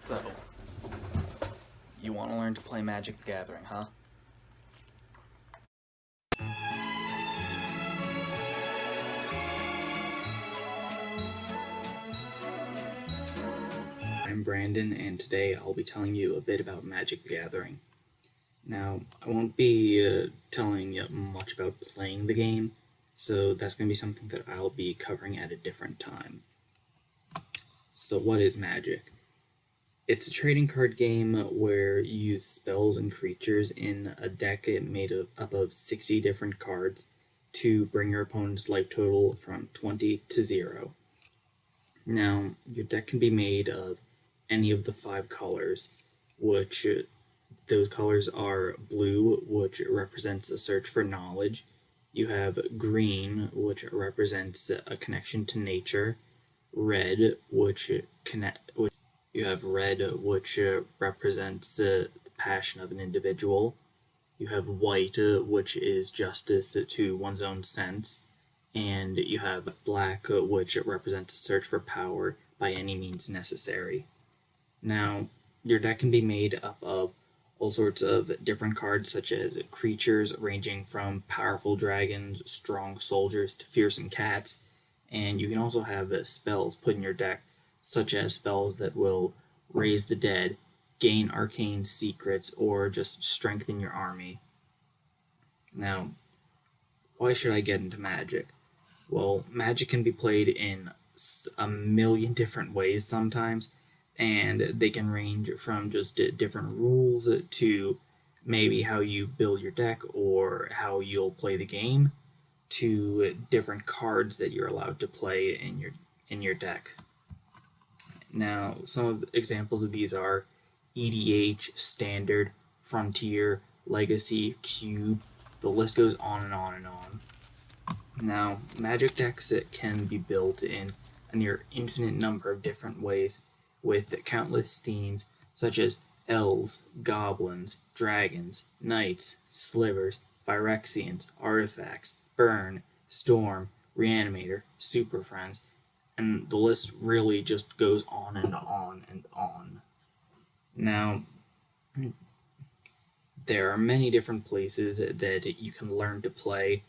So, you want to learn to play Magic the Gathering, huh? I'm Brandon, and today I'll be telling you a bit about Magic the Gathering. Now, I won't be telling you much about playing the game, so that's going to be something that I'll be covering at a different time. So, what is Magic? It's a trading card game where you use spells and creatures in a deck made up of 60 different cards to bring your opponent's life total from 20 to 0. Now, your deck can be made of any of the 5 colors, which those colors are blue, which represents a search for knowledge. You have green, which represents a connection to nature. Red, which you have red, which represents the passion of an individual. You have white, which is justice to one's own sense. And you have black, which represents a search for power by any means necessary. Now, your deck can be made up of all sorts of different cards, such as creatures ranging from powerful dragons, strong soldiers, to fearsome cats. And you can also have spells put in your deck, such as spells that will raise the dead, gain arcane secrets, or just strengthen your army. Now, why should I get into Magic? Well, Magic can be played in a million different ways sometimes, and they can range from just different rules to maybe how you build your deck or how you'll play the game to different cards that you're allowed to play in your deck. Now, some of the examples of these are EDH, Standard, Frontier, Legacy, Cube. The list goes on and on and on. Now, Magic decks can be built in a near infinite number of different ways with countless themes such as elves, goblins, dragons, knights, slivers, Phyrexians, artifacts, burn, storm, reanimator, super friends, and the list really just goes on and on and on. Now, there are many different places that you can learn to play,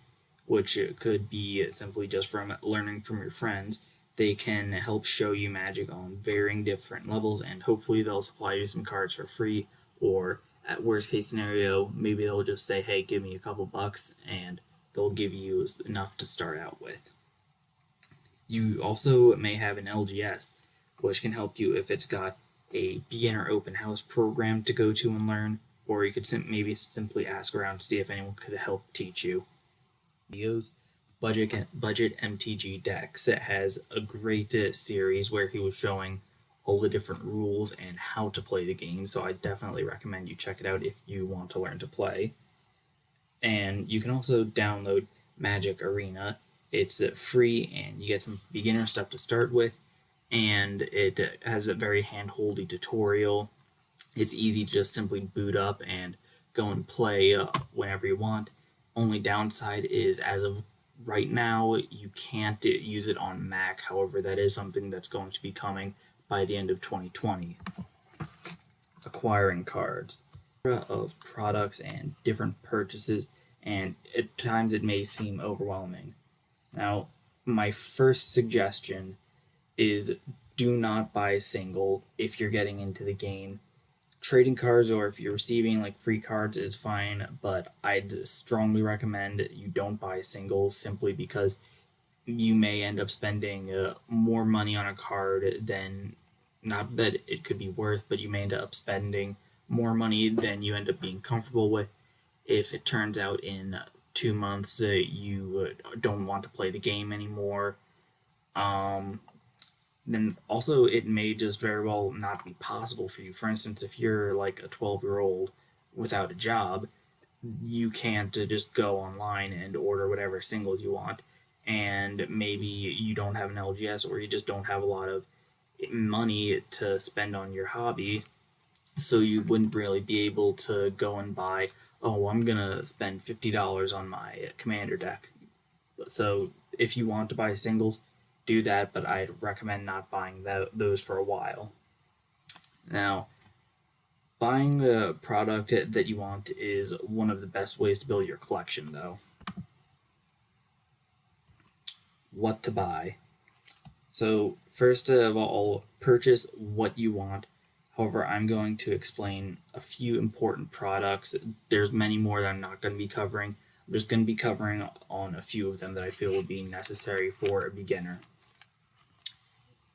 which could be simply just from learning from your friends. They can help show you Magic on varying different levels, and hopefully they'll supply you some cards for free, or at worst case scenario, maybe they'll just say, hey, give me a couple bucks, and they'll give you enough to start out with. You also may have an LGS, which can help you if it's got a beginner open house program to go to and learn, or you could maybe simply ask around to see if anyone could help teach you. Videos, Budget MTG Decks. It has a great series where he was showing all the different rules and how to play the game, so I definitely recommend you check it out if you want to learn to play. And you can also download Magic Arena. It's free and you get some beginner stuff to start with, and it has a very hand-holdy tutorial. It's easy to just simply boot up and go and play whenever you want. Only downside is, as of right now, you can't use it on Mac. However, that is something that's going to be coming by the end of 2020. Acquiring cards. Of products and different purchases, and at times it may seem overwhelming. Now, my first suggestion is do not buy a single if you're getting into the game. Trading cards, or if you're receiving like free cards, is fine, but I'd strongly recommend you don't buy singles, simply because you may end up spending more money on a card than, not that it could be worth, but you may end up spending more money than you end up being comfortable with if it turns out in 2 months you don't want to play the game anymore. Then also it may just very well not be possible for you. For instance, if you're like a 12-year-old without a job, you can't just go online and order whatever singles you want, and maybe you don't have an LGS, or you just don't have a lot of money to spend on your hobby, so you wouldn't really be able to go and buy, oh, I'm gonna spend $50 on my commander deck. So if you want to buy singles, do that, but I'd recommend not buying those for a while. Now, buying the product that you want is one of the best ways to build your collection, though. What to buy? So, first of all, purchase what you want. However, I'm going to explain a few important products. There's many more that I'm not going to be covering. I'm just going to be covering on a few of them that I feel will be necessary for a beginner.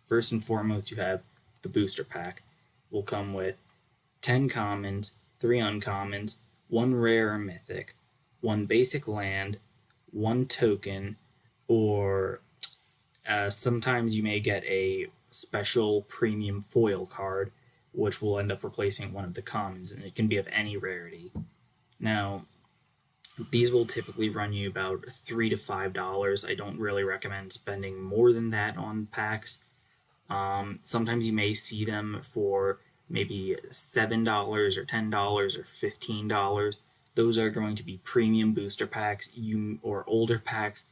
First and foremost, you have the booster pack. Will come with 10 commons, 3 uncommons, 1 rare or mythic, 1 basic land, 1 token, or sometimes you may get a special premium foil card, which will end up replacing one of the commons, and it can be of any rarity. Now, these will typically run you about $3 to $5. I don't really recommend spending more than that on packs. Sometimes you may see them for maybe $7 or $10 or $15. Those are going to be premium booster packs or older packs.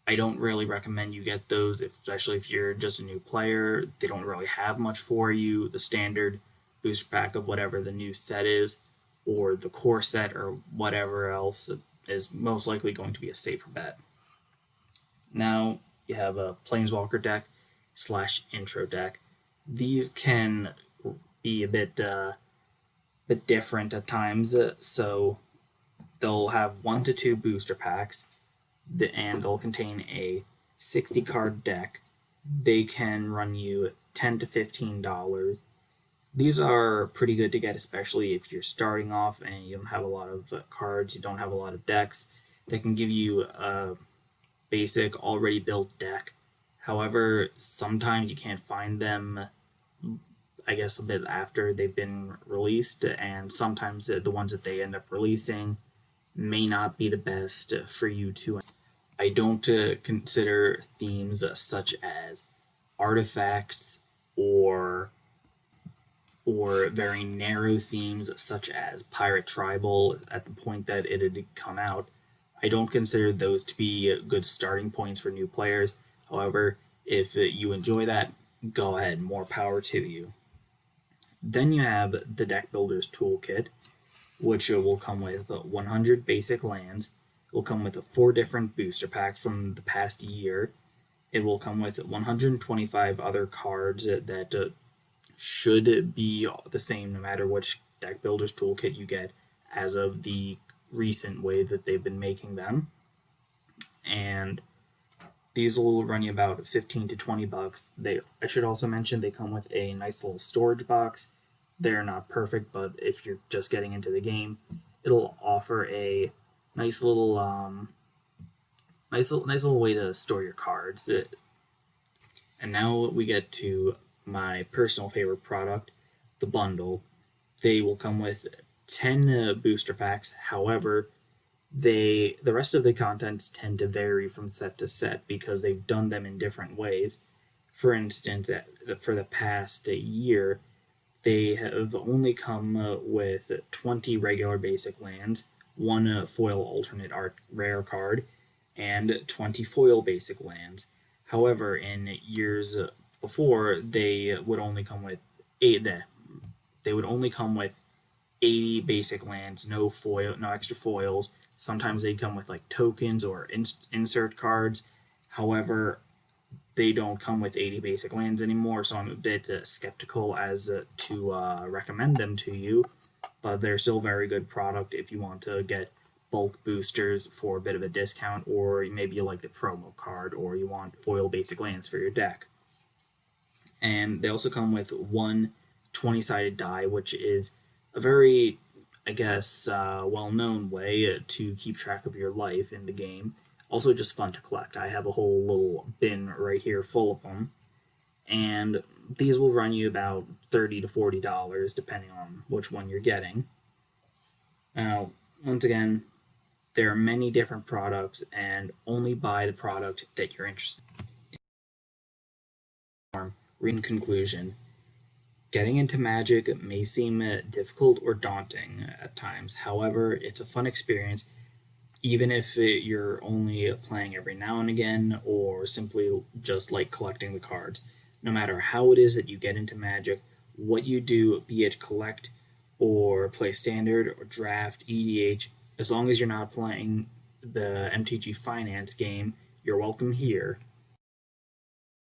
I don't really recommend you get those, especially if you're just a new player. They don't really have much for you. The standard booster pack of whatever the new set is, or the core set, or whatever else is most likely going to be a safer bet. Now you have a Planeswalker deck / intro deck. These can be a bit different at times, so they'll have 1 to 2 booster packs, and they'll contain a 60 card deck. They can run you $10 to $15. These are pretty good to get, especially if you're starting off and you don't have a lot of cards, you don't have a lot of decks. They can give you a basic, already built deck. However, sometimes you can't find them, I guess, a bit after they've been released, and sometimes the ones that they end up releasing may not be the best for you to. I don't consider themes such as artifacts or very narrow themes such as Pirate Tribal at the point that it had come out. I don't consider those to be good starting points for new players. However, if you enjoy that, go ahead, more power to you. Then you have the Deck Builder's Toolkit, which will come with 100 basic lands. It will come with 4 different booster packs from the past year. It will come with 125 other cards that should be the same no matter which Deck Builder's Toolkit you get as of the recent way that they've been making them. And these will run you about 15 to 20 bucks. I should also mention they come with a nice little storage box. They're not perfect, but if you're just getting into the game, it'll offer a nice little way to store your cards. And now we get to my personal favorite product, the bundle. They will come with 10 booster packs. However, the rest of the contents tend to vary from set to set because they've done them in different ways. For instance, for the past year, they have only come with 20 regular basic lands, 1 foil alternate art rare card, and 20 foil basic lands. However, in years before, they would only come with 80 basic lands, no extra foils. Sometimes they'd come with like tokens or insert cards. However, they don't come with 80 basic lands anymore, so I'm a bit skeptical as to recommend them to you. But they're still a very good product if you want to get bulk boosters for a bit of a discount, or maybe you like the promo card, or you want foil basic lands for your deck. And they also come with 1 20-sided die, which is a very, I guess, well-known way to keep track of your life in the game. Also just fun to collect. I have a whole little bin right here full of them. And these will run you about $30 to $40 depending on which one you're getting. Now, once again, there are many different products, and only buy the product that you're interested in. In conclusion, getting into Magic may seem difficult or daunting at times. However, it's a fun experience, even if you're only playing every now and again or simply just like collecting the cards. No matter how it is that you get into Magic, what you do, be it collect or play standard or draft, EDH, as long as you're not playing the MTG Finance game, you're welcome here.